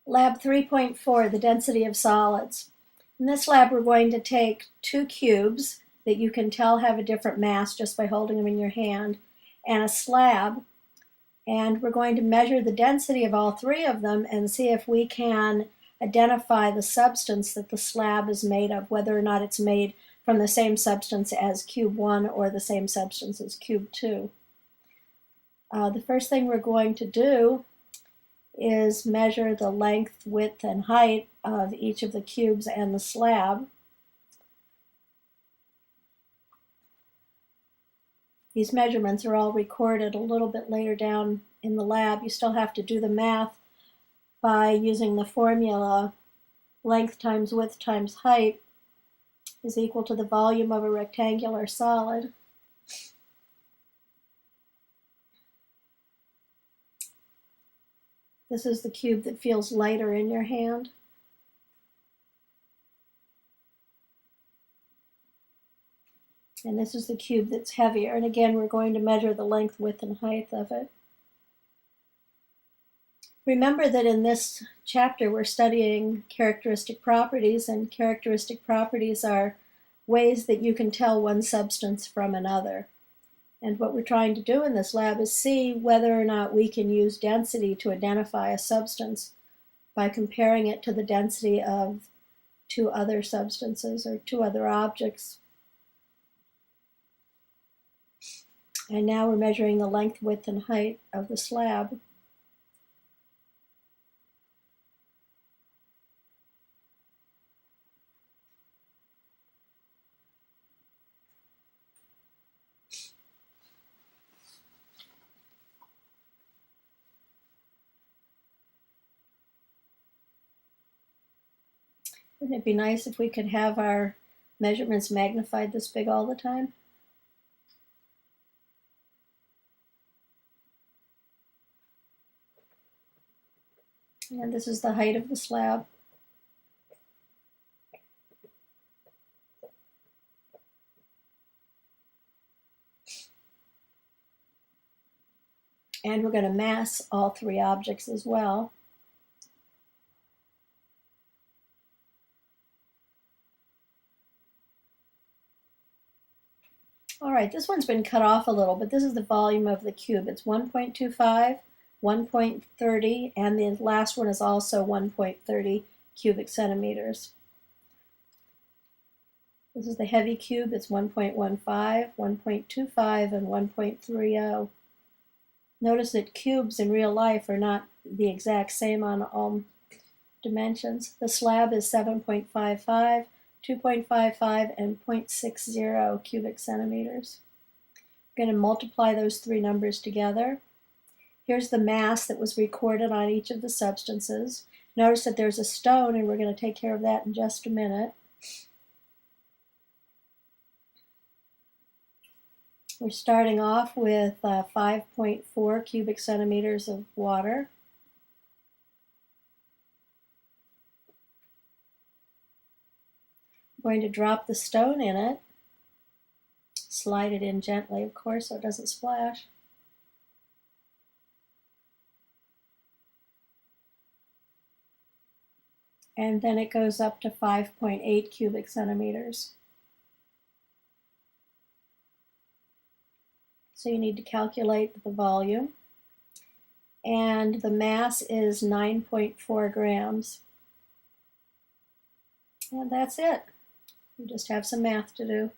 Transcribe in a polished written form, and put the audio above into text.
Lab 3.4, the density of solids. In this lab, we're going to take two cubes that you can tell have a different mass just by holding them in your hand, and a slab, and we're going to measure the density of all three of them and see if we can identify the substance that the slab is made of, whether or not it's made from the same substance as cube 1 or the same substance as cube 2. The first thing we're going to do is measure the length, width, and height of each of the cubes and the slab. These measurements are all recorded a little bit later down in the lab. You still have to do the math by using the formula length times width times height is equal to the volume of a rectangular solid. This is the cube that feels lighter in your hand. And this is the cube that's heavier. And again, we're going to measure the length, width, and height of it. Remember that in this chapter, we're studying characteristic properties, and characteristic properties are ways that you can tell one substance from another. And what we're trying to do in this lab is see whether or not we can use density to identify a substance by comparing it to the density of two other substances or two other objects. And now we're measuring the length, width, and height of the slab. Wouldn't it be nice if we could have our measurements magnified this big all the time? And this is the height of the slab. And we're going to mass all three objects as well. All right, this one's been cut off a little, but this is the volume of the cube. It's 1.25, 1.30, and the last one is also 1.30 cubic centimeters. This is the heavy cube. It's 1.15, 1.25, and 1.30. Notice that cubes in real life are not the exact same on all dimensions. The slab is 7.55, 2.55, and 0.60 cubic centimeters. I'm going to multiply those three numbers together. Here's the mass that was recorded on each of the substances. Notice that there's a stone, and we're going to take care of that in just a minute. We're starting off with 5.4 cubic centimeters of water. I'm going to drop the stone in it, slide it in gently, of course, so it doesn't splash. And then it goes up to 5.8 cubic centimeters. So you need to calculate the volume. And the mass is 9.4 grams. And that's it. You just have some math to do.